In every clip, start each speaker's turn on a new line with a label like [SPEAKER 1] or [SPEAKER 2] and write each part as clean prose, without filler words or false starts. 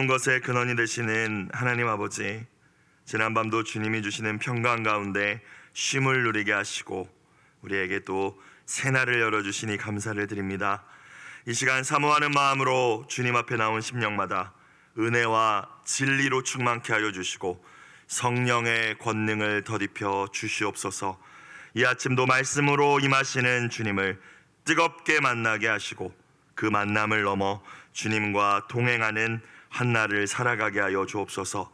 [SPEAKER 1] 모든 것의 근원이 되시는 하나님 아버지, 지난밤도 주님이 주시는 평강 가운데 쉼을 누리게 하시고 우리에게 또 새날을 열어주시니 감사를 드립니다. 이 시간 사모하는 마음으로 주님 앞에 나온 심령마다 은혜와 진리로 충만케 하여 주시고 성령의 권능을 더입혀 주시옵소서. 이 아침도 말씀으로 임하시는 주님을 뜨겁게 만나게 하시고 그 만남을 넘어 주님과 동행하는 한날을 살아가게 하여 주옵소서.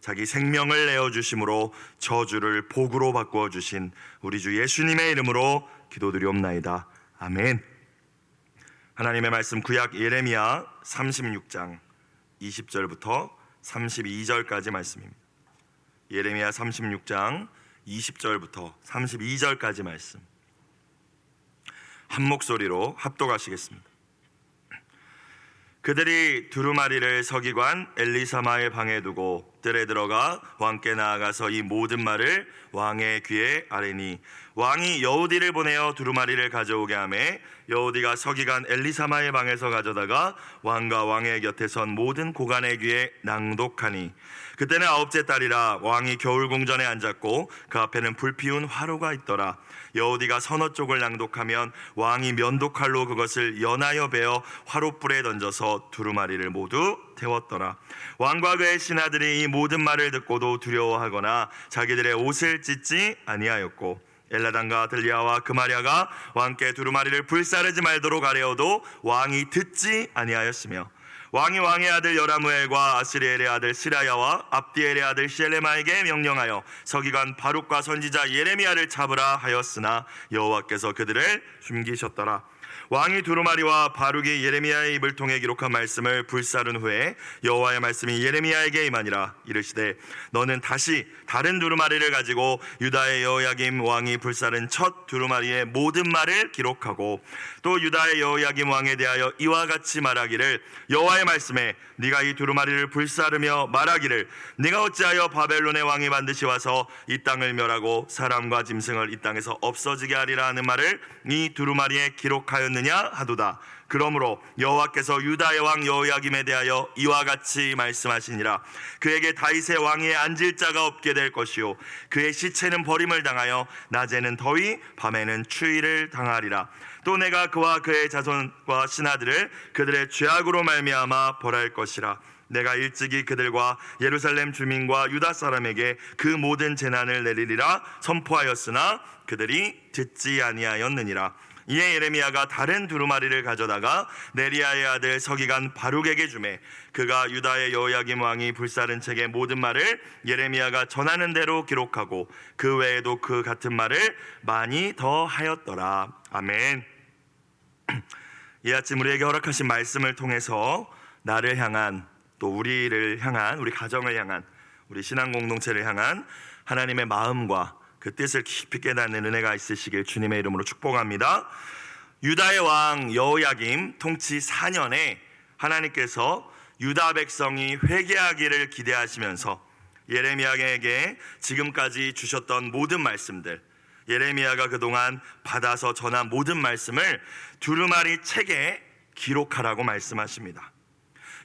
[SPEAKER 1] 자기 생명을 내어주심으로 저주를 복으로 바꾸어 주신 우리 주 예수님의 이름으로 기도드리옵나이다. 아멘. 하나님의 말씀 구약 예레미야 36장 20절부터 32절까지 말씀입니다. 예레미야 36장 20절부터 32절까지 말씀 한 목소리로 합독하시겠습니다. 그들이 두루마리를 서기관 엘리사마의 방에 두고 뜰에 들어가 왕께 나아가서 이 모든 말을 왕의 귀에 아뢰니 왕이 여우디를 보내어 두루마리를 가져오게 하매 여우디가 서기관 엘리사마의 방에서 가져다가 왕과 왕의 곁에 선 모든 고관의 귀에 낭독하니 그때는 9째 달이라 왕이 겨울궁전에 앉았고 그 앞에는 불피운 화로가 있더라. 여우디가 서너 쪽을 낭독하면 왕이 면도칼로 그것을 연하여 베어 화롯불에 던져서 두루마리를 모두 태웠더라. 왕과 그의 신하들이 이 모든 말을 듣고도 두려워하거나 자기들의 옷을 찢지 아니하였고 엘라단과 들리아와 그마랴가 왕께 두루마리를 불사르지 말도록 아뢰어도 왕이 듣지 아니하였으며 왕이 왕의 아들 여라무엘과 아스리엘의 아들 스라야와 압디엘의 아들 셀레마에게 명령하여 서기관 바룩과 선지자 예레미야를 잡으라 하였으나 여호와께서 그들을 숨기셨더라. 왕이 두루마리와 바룩이 예레미야의 입을 통해 기록한 말씀을 불사른 후에 여호와의 말씀이 예레미야에게 임하니라. 이르시되 너는 다시 다른 두루마리를 가지고 유다의 여호야김 왕이 불사른 첫 두루마리의 모든 말을 기록하고 또 유다의 여호야김 왕에 대하여 이와 같이 말하기를 여호와의 말씀에 네가 이 두루마리를 불사르며 말하기를 네가 어찌하여 바벨론의 왕이 반드시 와서 이 땅을 멸하고 사람과 짐승을 이 땅에서 없어지게 하리라 하는 말을 이 두루마리에 기록하였느냐 하도다. 그러므로 여호와께서 유다의 왕 여호야김에 대하여 이와 같이 말씀하시니라. 그에게 다윗의 왕위에 앉을 자가 없게 될 것이요 그의 시체는 버림을 당하여 낮에는 더위 밤에는 추위를 당하리라. 또 내가 그와 그의 자손과 신하들을 그들의 죄악으로 말미암아 벌할 것이라. 내가 일찍이 그들과 예루살렘 주민과 유다 사람에게 그 모든 재난을 내리리라 선포하였으나 그들이 듣지 아니하였느니라. 이에 예레미야가 다른 두루마리를 가져다가 네리야의 아들 서기관 바룩에게 주매 그가 유다의 여호야김 왕이 불사른 책의 모든 말을 예레미야가 전하는 대로 기록하고 그 외에도 그 같은 말을 많이 더 하였더라. 아멘. 이 아침 우리에게 허락하신 말씀을 통해서 나를 향한 또 우리를 향한 우리 가정을 향한 우리 신앙 공동체를 향한 하나님의 마음과 그 뜻을 깊이 깨닫는 은혜가 있으시길 주님의 이름으로 축복합니다. 유다의 왕 여호야김 통치 4년에 하나님께서 유다 백성이 회개하기를 기대하시면서 예레미야에게 지금까지 주셨던 모든 말씀들, 예레미야가 그동안 받아서 전한 모든 말씀을 두루마리 책에 기록하라고 말씀하십니다.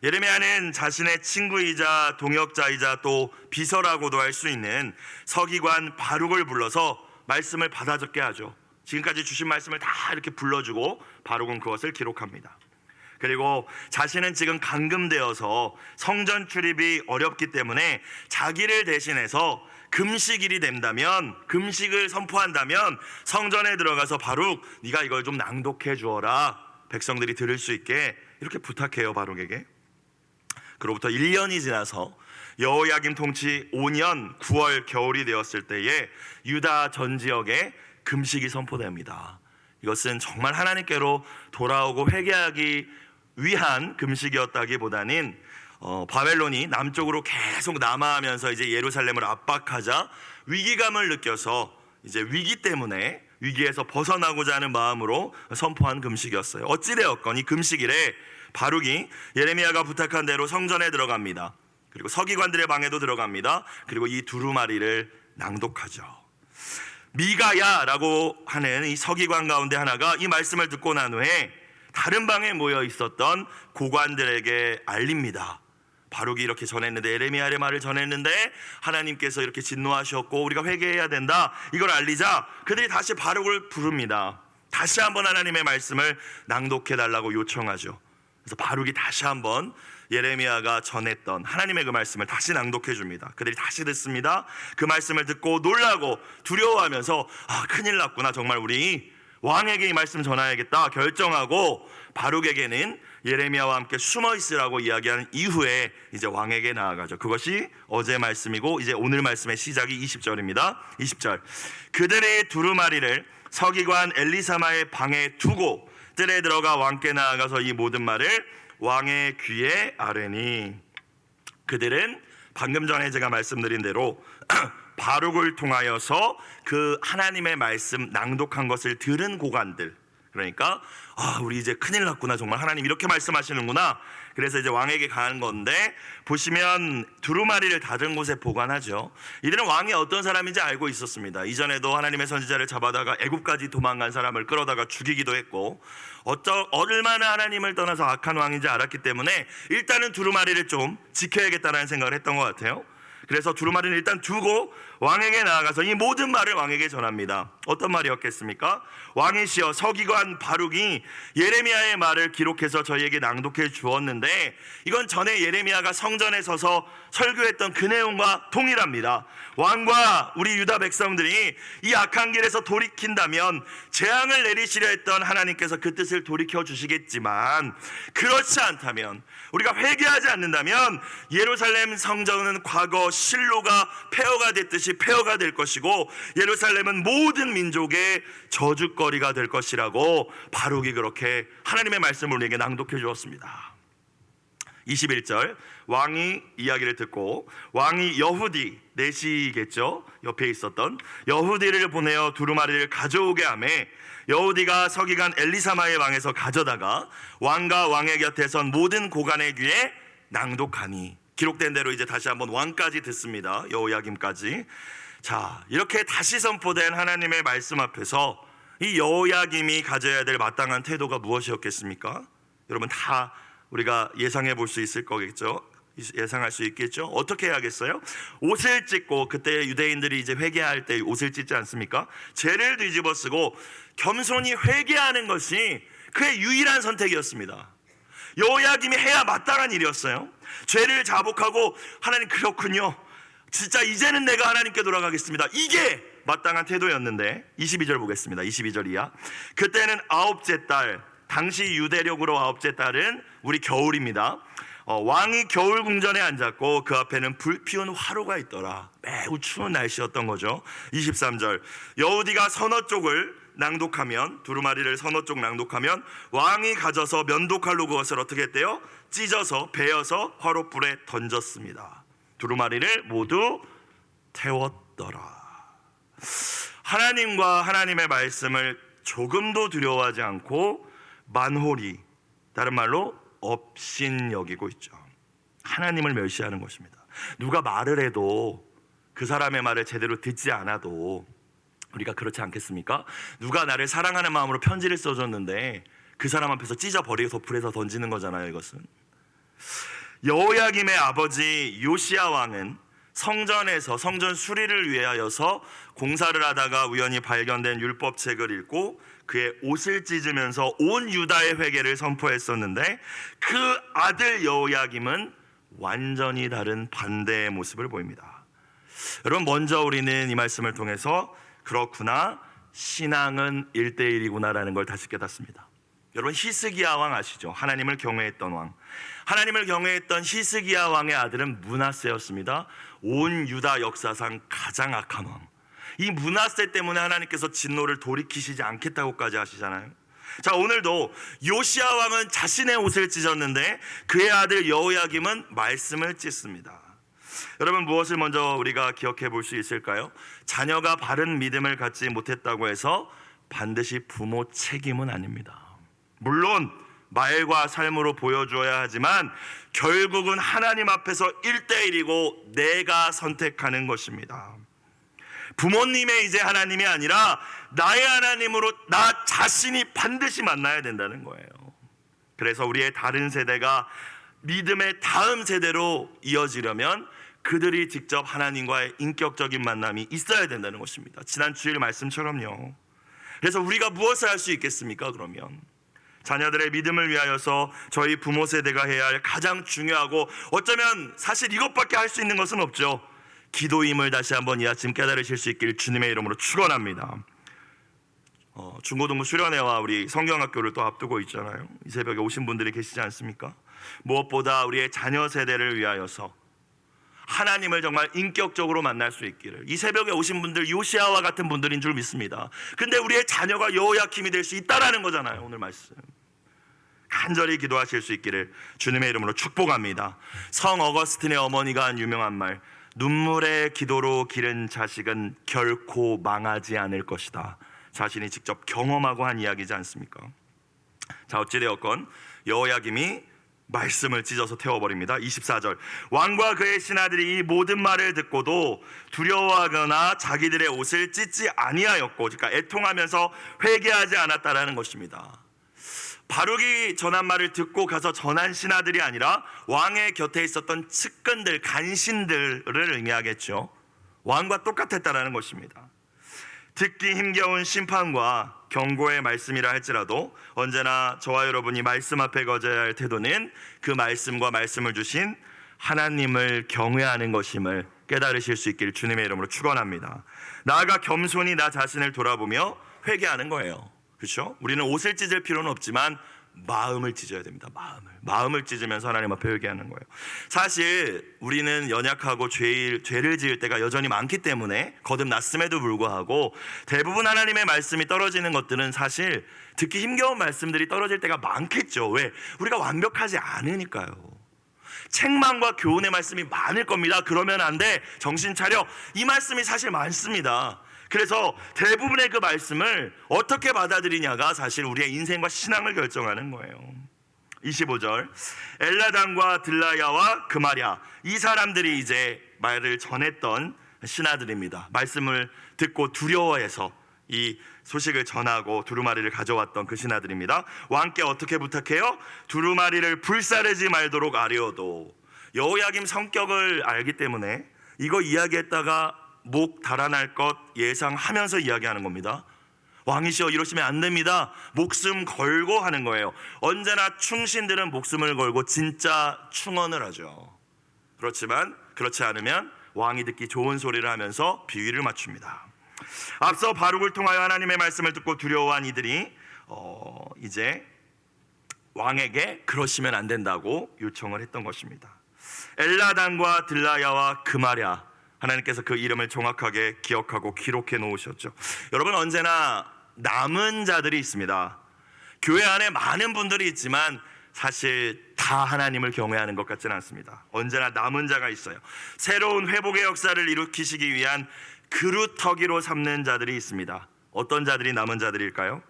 [SPEAKER 1] 예레미야는 자신의 친구이자 동역자이자 또 비서라고도 할 수 있는 서기관 바룩을 불러서 말씀을 받아 적게 하죠. 지금까지 주신 말씀을 다 이렇게 불러주고 바룩은 그것을 기록합니다. 그리고 자신은 지금 감금되어서 성전 출입이 어렵기 때문에 자기를 대신해서 금식일이 된다면, 금식을 선포한다면 성전에 들어가서 바룩 네가 이걸 좀 낭독해 주어라. 백성들이 들을 수 있게 이렇게 부탁해요, 바룩에게. 그로부터 1년이 지나서 여호야김 통치 5년 9월 겨울이 되었을 때에 유다 전 지역에 금식이 선포됩니다. 이것은 정말 하나님께로 돌아오고 회개하기 위한 금식이었다기보다는 바벨론이 남쪽으로 계속 남하하면서 이제 예루살렘을 압박하자 위기감을 느껴서 이제 위기 때문에 위기에서 벗어나고자 하는 마음으로 선포한 금식이었어요. 어찌되었건 이 금식일에 바룩이 예레미야가 부탁한 대로 성전에 들어갑니다. 그리고 서기관들의 방에도 들어갑니다. 그리고 이 두루마리를 낭독하죠. 미가야라고 하는 이 서기관 가운데 하나가 이 말씀을 듣고 난 후에 다른 방에 모여 있었던 고관들에게 알립니다. 바룩이 이렇게 전했는데, 예레미야의 말을 전했는데 하나님께서 이렇게 진노하셨고 우리가 회개해야 된다, 이걸 알리자 그들이 다시 바룩을 부릅니다. 다시 한번 하나님의 말씀을 낭독해 달라고 요청하죠. 그래서 바룩이 다시 한번 예레미야가 전했던 하나님의 그 말씀을 다시 낭독해 줍니다. 그들이 다시 듣습니다. 그 말씀을 듣고 놀라고 두려워하면서 큰일 났구나, 정말 우리 왕에게 이 말씀 전해야겠다 결정하고 바룩에게는 예레미야와 함께 숨어 있으라고 이야기한 이후에 이제 왕에게 나아가죠. 그것이 어제 말씀이고 이제 오늘 말씀의 시작이 20절입니다. 20절, 그들의 두루마리를 서기관 엘리사마의 방에 두고 뜰에 들어가 왕께 나아가서 이 모든 말을 왕의 귀에 아뢰니. 그들은 방금 전에 제가 말씀드린 대로 바룩을 통하여서 그 하나님의 말씀 낭독한 것을 들은 고관들, 그러니까 우리 이제 큰일 났구나, 정말 하나님 이렇게 말씀하시는구나. 그래서 이제 왕에게 가는 건데, 보시면 두루마리를 다른 곳에 보관하죠. 이들은 왕이 어떤 사람인지 알고 있었습니다. 이전에도 하나님의 선지자를 잡아다가 애굽까지 도망간 사람을 끌어다가 죽이기도 했고, 얼마나 하나님을 떠나서 악한 왕인지 알았기 때문에 일단은 두루마리를 좀 지켜야겠다는 생각을 했던 것 같아요. 그래서 두루마리는 일단 두고 왕에게 나아가서 이 모든 말을 왕에게 전합니다. 어떤 말이었겠습니까? 왕이시여, 서기관 바룩이 예레미야의 말을 기록해서 저희에게 낭독해 주었는데 이건 전에 예레미야가 성전에 서서 설교했던 그 내용과 동일합니다. 왕과 우리 유다 백성들이 이 악한 길에서 돌이킨다면 재앙을 내리시려 했던 하나님께서 그 뜻을 돌이켜 주시겠지만, 그렇지 않다면, 우리가 회개하지 않는다면 예루살렘 성전은 과거 실로가 폐허가 됐듯이 폐허가 될 것이고 예루살렘은 모든 민족의 저주거리가 될 것이라고 바룩이 그렇게 하나님의 말씀을 우리에게 낭독해 주었습니다. 21절, 왕이 이야기를 듣고 왕이 여후디, 내시겠죠, 옆에 있었던 여후디를 보내어 두루마리를 가져오게 하며 여후디가 서기관 엘리사마의 방에서 가져다가 왕과 왕의 곁에 선 모든 고관의 귀에 낭독하니. 기록된 대로 이제 다시 한번 왕까지 듣습니다. 여호야김까지. 자, 이렇게 다시 선포된 하나님의 말씀 앞에서 이 여호야김이 가져야 될 마땅한 태도가 무엇이었겠습니까? 여러분 다 우리가 예상해 볼 수 있을 거겠죠? 예상할 수 있겠죠? 어떻게 해야겠어요? 옷을 찢고, 그때 유대인들이 이제 회개할 때 옷을 찢지 않습니까? 죄를 뒤집어 쓰고 겸손히 회개하는 것이 그의 유일한 선택이었습니다. 여호야김이 해야 마땅한 일이었어요. 죄를 자복하고 하나님, 그렇군요, 진짜 이제는 내가 하나님께 돌아가겠습니다, 이게 마땅한 태도였는데 22절 보겠습니다. 22절 이하. 그때는 아홉째 달, 당시 유대력으로 아홉째 달은 우리 겨울입니다. 왕이 겨울 궁전에 앉았고 그 앞에는 불 피운 화로가 있더라. 매우 추운 날씨였던 거죠. 23절, 여우디가 서너 쪽을 낭독하면, 두루마리를 서너 쪽 낭독하면 왕이 가져서 면도칼로 그것을 어떻게 했대요? 찢어서 베어서 화롯불에 던졌습니다. 두루마리를 모두 태웠더라. 하나님과 하나님의 말씀을 조금도 두려워하지 않고 만홀히, 다른 말로 업신여기고 있죠. 하나님을 멸시하는 것입니다. 누가 말을 해도 그 사람의 말을 제대로 듣지 않아도 우리가 그렇지 않겠습니까? 누가 나를 사랑하는 마음으로 편지를 써줬는데 그 사람 앞에서 찢어버리고 불에서 던지는 거잖아요. 이것은 여호야김의 아버지 요시야 왕은 성전에서 성전 수리를 위하여서 공사를 하다가 우연히 발견된 율법책을 읽고 그의 옷을 찢으면서 온 유다의 회개를 선포했었는데, 그 아들 여호야김은 완전히 다른 반대의 모습을 보입니다. 여러분, 먼저 우리는 이 말씀을 통해서 그렇구나, 신앙은 1대1이구나 라는 걸 다시 깨닫습니다. 여러분, 히스기야 왕 아시죠? 하나님을 경외했던 왕. 하나님을 경외했던 히스기야 왕의 아들은 므낫세였습니다. 온 유다 역사상 가장 악한 왕. 이 므낫세 때문에 하나님께서 진노를 돌이키시지 않겠다고까지 하시잖아요. 자, 오늘도 요시야 왕은 자신의 옷을 찢었는데 그의 아들 여호야김은 말씀을 찢습니다. 여러분, 무엇을 먼저 우리가 기억해 볼 수 있을까요? 자녀가 바른 믿음을 갖지 못했다고 해서 반드시 부모 책임은 아닙니다. 물론 말과 삶으로 보여줘야 하지만 결국은 하나님 앞에서 1대1이고 내가 선택하는 것입니다. 부모님의 이제 하나님이 아니라 나의 하나님으로 나 자신이 반드시 만나야 된다는 거예요. 그래서 우리의 다른 세대가 믿음의 다음 세대로 이어지려면 그들이 직접 하나님과의 인격적인 만남이 있어야 된다는 것입니다. 지난 주일 말씀처럼요. 그래서 우리가 무엇을 할 수 있겠습니까? 그러면 자녀들의 믿음을 위하여서 저희 부모 세대가 해야 할 가장 중요하고 어쩌면 사실 이것밖에 할 수 있는 것은 없죠. 기도임을 다시 한번 이 아침 깨달으실 수 있길 주님의 이름으로 축원합니다. 중고등부 수련회와 우리 성경학교를 또 앞두고 있잖아요. 이 새벽에 오신 분들이 계시지 않습니까? 무엇보다 우리의 자녀 세대를 위하여서 하나님을 정말 인격적으로 만날 수 있기를, 이 새벽에 오신 분들 요시아와 같은 분들인 줄 믿습니다. 근데 우리의 자녀가 여호야킴이 될 수 있다라는 거잖아요. 오늘 말씀 간절히 기도하실 수 있기를 주님의 이름으로 축복합니다. 성 어거스틴의 어머니가 한 유명한 말, 눈물의 기도로 기른 자식은 결코 망하지 않을 것이다. 자신이 직접 경험하고 한 이야기지 않습니까? 자, 어찌되었건 여호야김이 말씀을 찢어서 태워버립니다. 24절, 왕과 그의 신하들이 이 모든 말을 듣고도 두려워하거나 자기들의 옷을 찢지 아니하였고, 그러니까 애통하면서 회개하지 않았다라는 것입니다. 바룩이 전한 말을 듣고 가서 전한 신하들이 아니라 왕의 곁에 있었던 측근들, 간신들을 의미하겠죠. 왕과 똑같았다라는 것입니다. 듣기 힘겨운 심판과 경고의 말씀이라 할지라도 언제나 저와 여러분이 말씀 앞에 거져야 할 태도는 그 말씀과 말씀을 주신 하나님을 경외하는 것임을 깨달으실 수 있기를 주님의 이름으로 축원합니다. 나아가 겸손히 나 자신을 돌아보며 회개하는 거예요. 그렇죠? 우리는 옷을 찢을 필요는 없지만 마음을 찢어야 됩니다. 마음을 찢으면서 하나님 앞에 회개하는 거예요. 사실 우리는 연약하고 죄를 지을 때가 여전히 많기 때문에 거듭났음에도 불구하고 대부분 하나님의 말씀이 떨어지는 것들은 사실 듣기 힘겨운 말씀들이 떨어질 때가 많겠죠. 왜? 우리가 완벽하지 않으니까요. 책망과 교훈의 말씀이 많을 겁니다. 그러면 안 돼, 정신 차려, 이 말씀이 사실 많습니다. 그래서 대부분의 그 말씀을 어떻게 받아들이냐가 사실 우리의 인생과 신앙을 결정하는 거예요. 25절, 엘라단과 들라야와 그마랴, 이 사람들이 이제 말을 전했던 신하들입니다. 말씀을 듣고 두려워해서 이 소식을 전하고 두루마리를 가져왔던 그 신하들입니다. 왕께 어떻게 부탁해요? 두루마리를 불사르지 말도록 아뢰어도. 여호야김 성격을 알기 때문에 이거 이야기했다가 목 달아날 것 예상하면서 이야기하는 겁니다. 왕이시여 이러시면 안 됩니다. 목숨 걸고 하는 거예요. 언제나 충신들은 목숨을 걸고 진짜 충언을 하죠. 그렇지만 그렇지 않으면 왕이 듣기 좋은 소리를 하면서 비위를 맞춥니다. 앞서 바룩을 통하여 하나님의 말씀을 듣고 두려워한 이들이 이제 왕에게 그러시면 안 된다고 요청을 했던 것입니다. 엘라단과 들라야와 그마랴, 하나님께서 그 이름을 정확하게 기억하고 기록해 놓으셨죠. 여러분, 언제나 남은 자들이 있습니다. 교회 안에 많은 분들이 있지만 사실 다 하나님을 경외하는 것 같지는 않습니다. 언제나 남은 자가 있어요. 새로운 회복의 역사를 일으키시기 위한 그루터기로 삼는 자들이 있습니다. 어떤 자들이 남은 자들일까요?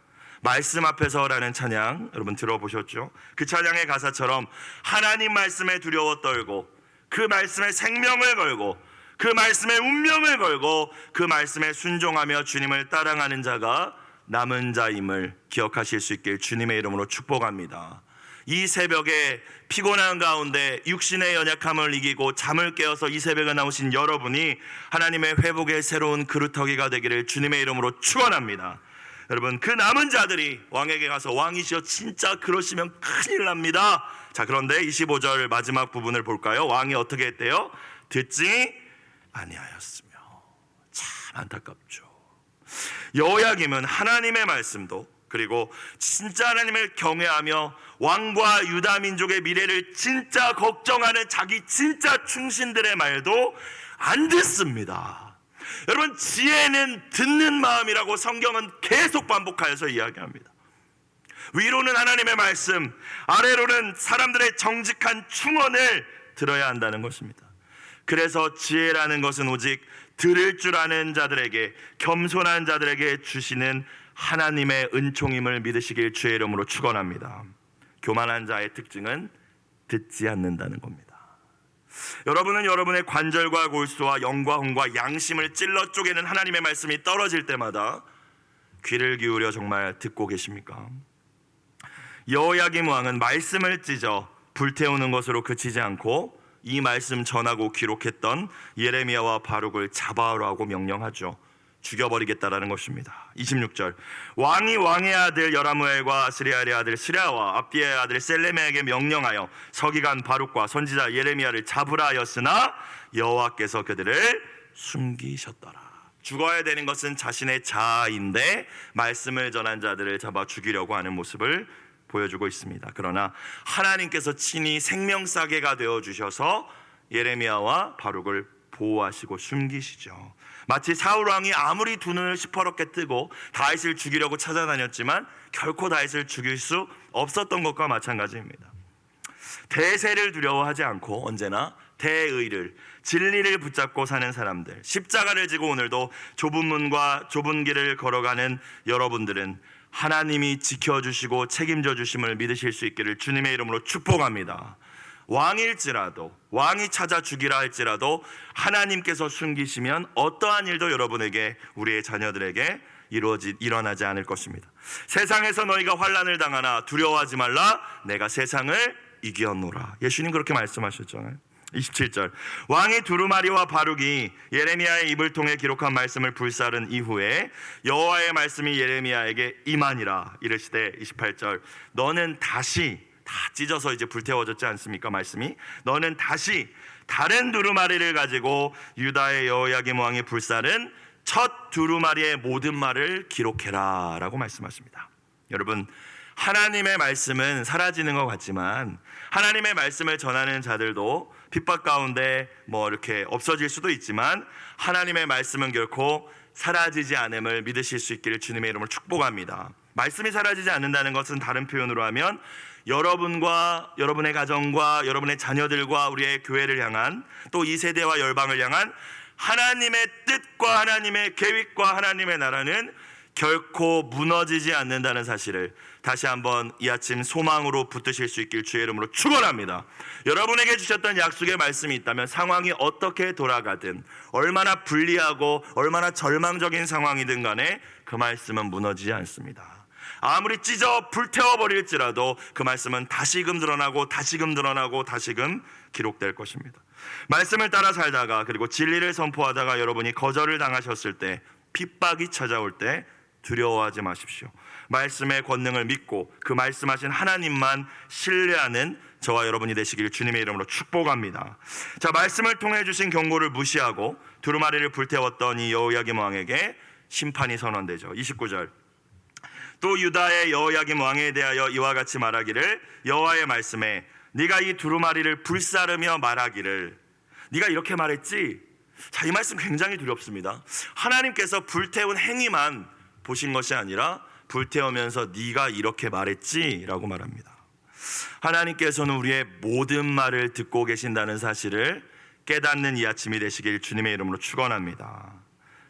[SPEAKER 1] 말씀 앞에서라는 찬양 여러분 들어보셨죠? 그 찬양의 가사처럼 하나님 말씀에 두려워 떨고 그 말씀에 생명을 걸고 그 말씀에 운명을 걸고 그 말씀에 순종하며 주님을 따라가는 자가 남은 자임을 기억하실 수 있길 주님의 이름으로 축복합니다. 이 새벽에 피곤한 가운데 육신의 연약함을 이기고 잠을 깨어서 이 새벽에 나오신 여러분이 하나님의 회복의 새로운 그루터기가 되기를 주님의 이름으로 축원합니다. 여러분, 그 남은 자들이 왕에게 가서 왕이시여 진짜 그러시면 큰일 납니다. 자, 그런데 25절 마지막 부분을 볼까요? 왕이 어떻게 했대요? 듣지 아니하였으며. 참 안타깝죠. 여호야김은 하나님의 말씀도 그리고 진짜 하나님을 경외하며 왕과 유다 민족의 미래를 진짜 걱정하는 자기 진짜 충신들의 말도 안 듣습니다. 여러분, 지혜는 듣는 마음이라고 성경은 계속 반복하여서 이야기합니다. 위로는 하나님의 말씀, 아래로는 사람들의 정직한 충언을 들어야 한다는 것입니다. 그래서 지혜라는 것은 오직 들을 줄 아는 자들에게, 겸손한 자들에게 주시는 하나님의 은총임을 믿으시길 주의 이름으로 축원합니다. 교만한 자의 특징은 듣지 않는다는 겁니다. 여러분은 여러분의 관절과 골수와 영과 혼과 양심을 찔러 쪼개는 하나님의 말씀이 떨어질 때마다 귀를 기울여 정말 듣고 계십니까? 여호야김 왕은 말씀을 찢어 불태우는 것으로 그치지 않고 이 말씀 전하고 기록했던 예레미야와 바룩을 잡아오라고 명령하죠. 죽여버리겠다라는 것입니다. 26절, 왕이 왕의 아들 여라무엘과 스리알의 아들 스랴와 압디의 아들 셀레메에게 명령하여 서기관 바룩과 선지자 예레미야를 잡으라 하였으나 여호와께서 그들을 숨기셨더라. 죽어야 되는 것은 자신의 자아인데 말씀을 전한 자들을 잡아 죽이려고 하는 모습을 보여주고 있습니다. 그러나 하나님께서 친히 생명사계가 되어주셔서 예레미야와 바룩을 보호하시고 숨기시죠. 마치 사울 왕이 아무리 두 눈을 시퍼렇게 뜨고 다윗을 죽이려고 찾아다녔지만 결코 다윗을 죽일 수 없었던 것과 마찬가지입니다. 대세를 두려워하지 않고 언제나 대의를, 진리를 붙잡고 사는 사람들, 십자가를 지고 오늘도 좁은 문과 좁은 길을 걸어가는 여러분들은 하나님이 지켜주시고 책임져 주심을 믿으실 수 있기를 주님의 이름으로 축복합니다. 왕일지라도, 왕이 찾아 죽이라 할지라도 하나님께서 숨기시면 어떠한 일도 여러분에게, 우리의 자녀들에게 일어나지 않을 것입니다. 세상에서 너희가 환난을 당하나 두려워하지 말라, 내가 세상을 이겼노라. 예수님 그렇게 말씀하셨잖아요. 27절, 왕이 두루마리와 바룩이 예레미야의 입을 통해 기록한 말씀을 불사른 이후에 여호와의 말씀이 예레미야에게 임하니라. 이르시되 28절, 너는 다시, 다 찢어서 이제 불태워졌지 않습니까? 말씀이, 너는 다시 다른 두루마리를 가지고 유다의 여호야김 왕이 불사른 첫 두루마리의 모든 말을 기록해라 라고 말씀하십니다. 여러분, 하나님의 말씀은 사라지는 것 같지만 하나님의 말씀을 전하는 자들도 핍박 가운데 이렇게 없어질 수도 있지만 하나님의 말씀은 결코 사라지지 않음을 믿으실 수 있기를 주님의 이름으로 축복합니다. 말씀이 사라지지 않는다는 것은 다른 표현으로 하면 여러분과 여러분의 가정과 여러분의 자녀들과 우리의 교회를 향한, 또 이 세대와 열방을 향한 하나님의 뜻과 하나님의 계획과 하나님의 나라는 결코 무너지지 않는다는 사실을 다시 한번 이 아침 소망으로 붙드실 수 있길 주의 이름으로 축원합니다. 여러분에게 주셨던 약속의 말씀이 있다면 상황이 어떻게 돌아가든, 얼마나 불리하고 얼마나 절망적인 상황이든 간에 그 말씀은 무너지지 않습니다. 아무리 찢어 불태워버릴지라도 그 말씀은 다시금 드러나고 다시금 드러나고 다시금 기록될 것입니다. 말씀을 따라 살다가, 그리고 진리를 선포하다가 여러분이 거절을 당하셨을 때, 핍박이 찾아올 때 두려워하지 마십시오. 말씀의 권능을 믿고 그 말씀하신 하나님만 신뢰하는 저와 여러분이 되시길 주님의 이름으로 축복합니다. 자, 말씀을 통해 주신 경고를 무시하고 두루마리를 불태웠던 이 여호야김 왕에게 심판이 선언되죠. 29절, 또 유다의 여호야김 왕에 대하여 이와 같이 말하기를, 여호와의 말씀에 네가 이 두루마리를 불사르며 말하기를. 네가 이렇게 말했지? 자, 이 말씀 굉장히 두렵습니다. 하나님께서 불태운 행위만 보신 것이 아니라 불태우면서 네가 이렇게 말했지? 라고 말합니다. 하나님께서는 우리의 모든 말을 듣고 계신다는 사실을 깨닫는 이 아침이 되시길 주님의 이름으로 축원합니다.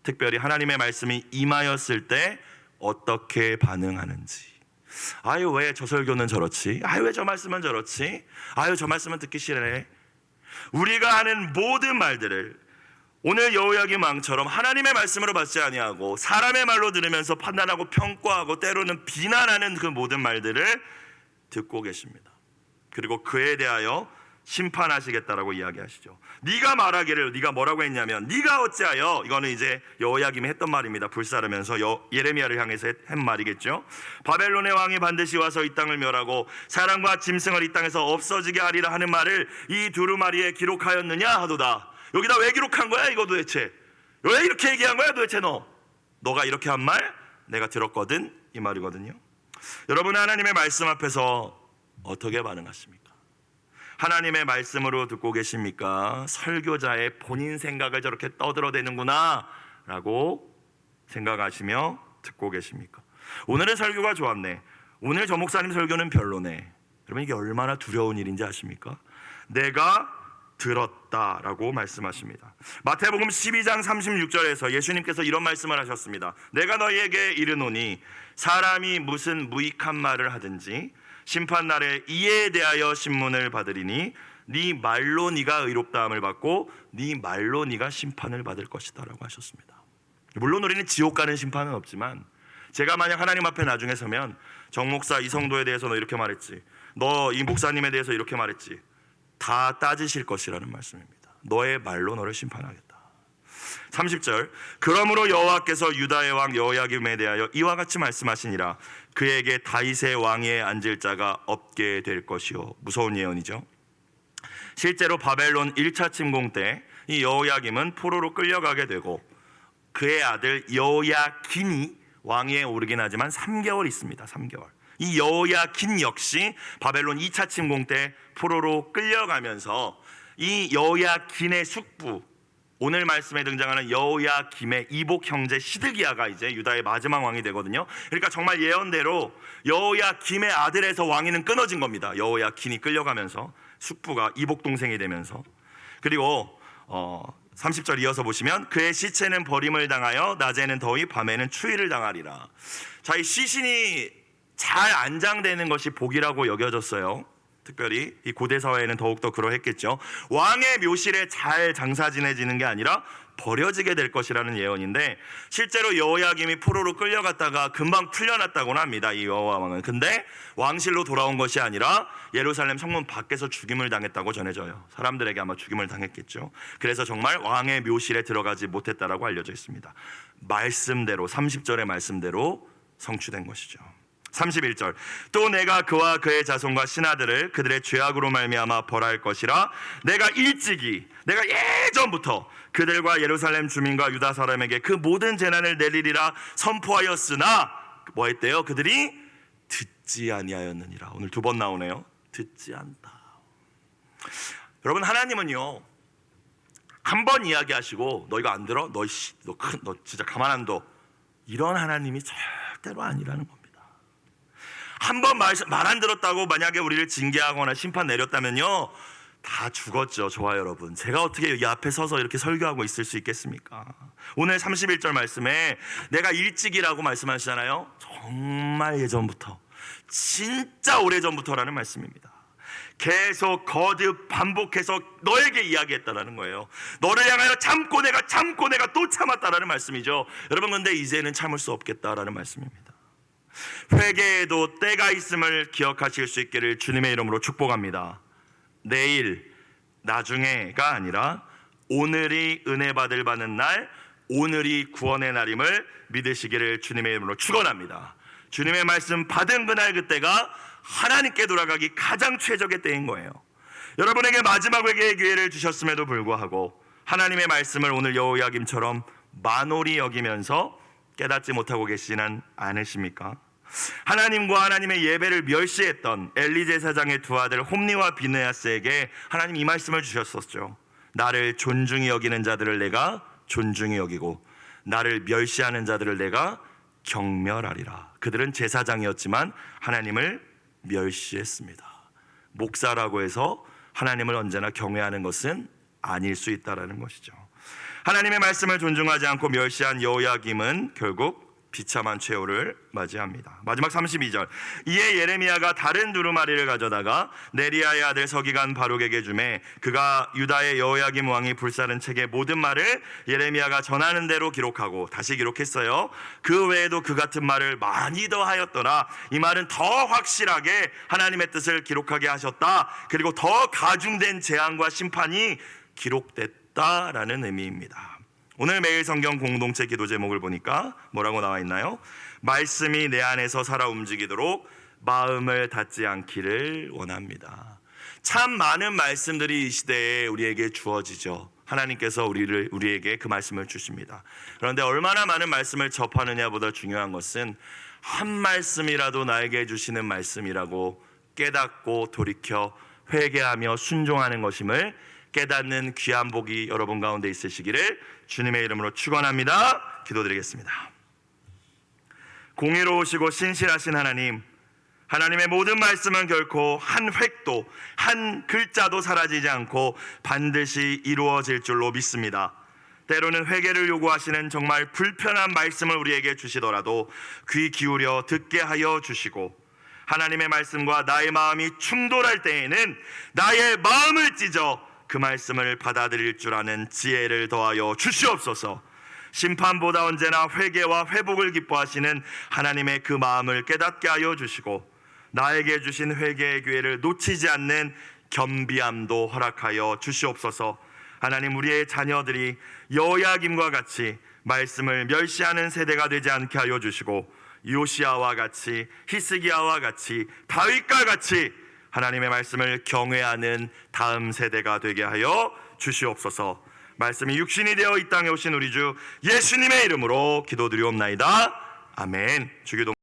[SPEAKER 1] 특별히 하나님의 말씀이 임하였을 때 어떻게 반응하는지. 아유, 왜 저 설교는 저렇지? 아유, 왜 저 말씀은 저렇지? 아유, 저 말씀은 듣기 싫네. 우리가 하는 모든 말들을 오늘 여호야김 왕처럼 하나님의 말씀으로 받지 아니하고 사람의 말로 들으면서 판단하고 평가하고 때로는 비난하는 그 모든 말들을 듣고 계십니다. 그리고 그에 대하여 심판하시겠다라고 이야기하시죠. 네가 말하기를, 네가 뭐라고 했냐면, 네가 어찌하여, 이거는 이제 여호야김이 했던 말입니다. 불사르면서 예레미야를 향해서 한 말이겠죠. 바벨론의 왕이 반드시 와서 이 땅을 멸하고 사람과 짐승을 이 땅에서 없어지게 하리라 하는 말을 이 두루마리에 기록하였느냐 하도다. 여기다 왜 기록한 거야 이거 도대체? 왜 이렇게 얘기한 거야 도대체? 너가 이렇게 한 말 내가 들었거든, 이 말이거든요. 여러분, 하나님의 말씀 앞에서 어떻게 반응하십니까? 하나님의 말씀으로 듣고 계십니까? 설교자의 본인 생각을 저렇게 떠들어대는구나 라고 생각하시며 듣고 계십니까? 오늘은 설교가 좋았네, 오늘 저 목사님 설교는 별로네. 여러분, 이게 얼마나 두려운 일인지 아십니까? 내가 들었다라고 말씀하십니다. 마태복음 12장 36절에서 예수님께서 이런 말씀을 하셨습니다. 내가 너희에게 이르노니 사람이 무슨 무익한 말을 하든지 심판날에 이에 대하여 신문을 받으리니 네 말로 네가 의롭다함을 받고 네 말로 네가 심판을 받을 것이다 라고 하셨습니다. 물론 우리는 지옥 가는 심판은 없지만, 제가 만약 하나님 앞에 나중에 서면 정 목사 이 성도에 대해서 너 이렇게 말했지, 너 이 목사님에 대해서 이렇게 말했지. 다 따지실 것이라는 말씀입니다. 너의 말로 너를 심판하겠다. 30절 그러므로 여호와께서 유다의 왕 여호야김에 대하여 이와 같이 말씀하시니라. 그에게 다윗의 왕위에 앉을 자가 없게 될 것이요. 무서운 예언이죠. 실제로 바벨론 1차 침공 때 이 여호야김은 포로로 끌려가게 되고 그의 아들 여호야긴이 왕위에 오르긴 하지만 3개월 있습니다. 3개월. 이 여호야긴 역시 바벨론 2차 침공 때 포로로 끌려가면서 이 여호야긴의 숙부, 오늘 말씀에 등장하는 여호야김의 이복 형제 시드기야가 이제 유다의 마지막 왕이 되거든요. 그러니까 정말 예언대로 여호야김의 아들에서 왕위는 끊어진 겁니다. 여호야긴이 끌려가면서 숙부가 이복 동생이 되면서. 그리고 30절 이어서 보시면 그의 시체는 버림을 당하여 낮에는 더위 밤에는 추위를 당하리라. 자, 이 시신이 잘 안장되는 것이 복이라고 여겨졌어요. 특별히 이 고대 사회에는 더욱더 그러했겠죠. 왕의 묘실에 잘 장사 지내지는 게 아니라 버려지게 될 것이라는 예언인데, 실제로 여호야김이 포로로 끌려갔다가 금방 풀려났다고는 합니다. 이 여호와 왕은. 근데 왕실로 돌아온 것이 아니라 예루살렘 성문 밖에서 죽임을 당했다고 전해져요. 사람들에게 아마 죽임을 당했겠죠. 그래서 정말 왕의 묘실에 들어가지 못했다라고 알려져 있습니다. 말씀대로, 30절의 말씀대로 성취된 것이죠. 31절 또 내가 그와 그의 자손과 신하들을 그들의 죄악으로 말미암아 벌할 것이라. 내가 예전부터 그들과 예루살렘 주민과 유다 사람에게 그 모든 재난을 내리리라 선포하였으나 뭐 했대요? 그들이 듣지 아니하였느니라. 오늘 두 번 나오네요. 듣지 않다. 여러분, 하나님은요 한 번 이야기하시고 너 이거 안 들어? 너 진짜 가만 안 둬. 이런 하나님이 절대로 아니라는 겁니다. 한 번 말 안 들었다고 만약에 우리를 징계하거나 심판 내렸다면요 다 죽었죠. 저와 여러분, 제가 어떻게 여기 앞에 서서 이렇게 설교하고 있을 수 있겠습니까? 오늘 31절 말씀에 내가 일찍이라고 말씀하시잖아요. 정말 예전부터, 진짜 오래전부터라는 말씀입니다. 계속 거듭 반복해서 너에게 이야기했다라는 거예요. 너를 향하여 참고 내가 또 참았다라는 말씀이죠. 여러분, 근데 이제는 참을 수 없겠다라는 말씀입니다. 회개에도 때가 있음을 기억하실 수 있기를 주님의 이름으로 축복합니다. 내일, 나중에가 아니라 오늘이 은혜 받는 날, 오늘이 구원의 날임을 믿으시기를 주님의 이름으로 축원합니다. 주님의 말씀 받은 그날, 그때가 하나님께 돌아가기 가장 최적의 때인 거예요. 여러분에게 마지막 회개의 기회를 주셨음에도 불구하고 하나님의 말씀을 오늘 여호야김처럼 만홀히 여기면서 깨닫지 못하고 계시지는 않으십니까? 하나님과 하나님의 예배를 멸시했던 엘리 제사장의 두 아들 홈니와 비느하스에게 하나님 이 말씀을 주셨었죠. 나를 존중히 여기는 자들을 내가 존중히 여기고 나를 멸시하는 자들을 내가 경멸하리라. 그들은 제사장이었지만 하나님을 멸시했습니다. 목사라고 해서 하나님을 언제나 경외하는 것은 아닐 수 있다는 것이죠. 하나님의 말씀을 존중하지 않고 멸시한 여호야김은 결국 비참한 최후를 맞이합니다. 마지막 32절 이에 예레미야가 다른 두루마리를 가져다가 네리야의 아들 서기관 바룩에게 주매 그가 유다의 여호야김 왕이 불사른 책의 모든 말을 예레미야가 전하는 대로 기록하고, 다시 기록했어요. 그 외에도 그 같은 말을 많이 더 하였더라. 이 말은 더 확실하게 하나님의 뜻을 기록하게 하셨다. 그리고 더 가중된 재앙과 심판이 기록됐다라는 의미입니다. 오늘 매일 성경 공동체 기도 제목을 보니까 뭐라고 나와 있나요? 말씀이 내 안에서 살아 움직이도록 마음을 닫지 않기를 원합니다. 참 많은 말씀들이 이 시대에 우리에게 주어지죠. 하나님께서 우리에게 그 말씀을 주십니다. 그런데 얼마나 많은 말씀을 접하느냐보다 중요한 것은 한 말씀이라도 나에게 주시는 말씀이라고 깨닫고 돌이켜 회개하며 순종하는 것임을 깨닫는 귀한 복이 여러분 가운데 있으시기를 주님의 이름으로 축원합니다. 기도드리겠습니다. 공의로우시고 신실하신 하나님, 하나님의 모든 말씀은 결코 한 획도 한 글자도 사라지지 않고 반드시 이루어질 줄로 믿습니다. 때로는 회개를 요구하시는 정말 불편한 말씀을 우리에게 주시더라도 귀 기울여 듣게 하여 주시고, 하나님의 말씀과 나의 마음이 충돌할 때에는 나의 마음을 찢어 그 말씀을 받아들일 줄 아는 지혜를 더하여 주시옵소서. 심판보다 언제나 회개와 회복을 기뻐하시는 하나님의 그 마음을 깨닫게 하여 주시고, 나에게 주신 회개의 기회를 놓치지 않는 겸비함도 허락하여 주시옵소서. 하나님, 우리의 자녀들이 여호야김과 같이 말씀을 멸시하는 세대가 되지 않게 하여 주시고, 요시야와 같이, 히스기야와 같이, 다윗과 같이 하나님의 말씀을 경외하는 다음 세대가 되게 하여 주시옵소서. 말씀이 육신이 되어 이 땅에 오신 우리 주 예수님의 이름으로 기도드리옵나이다. 아멘. 주기도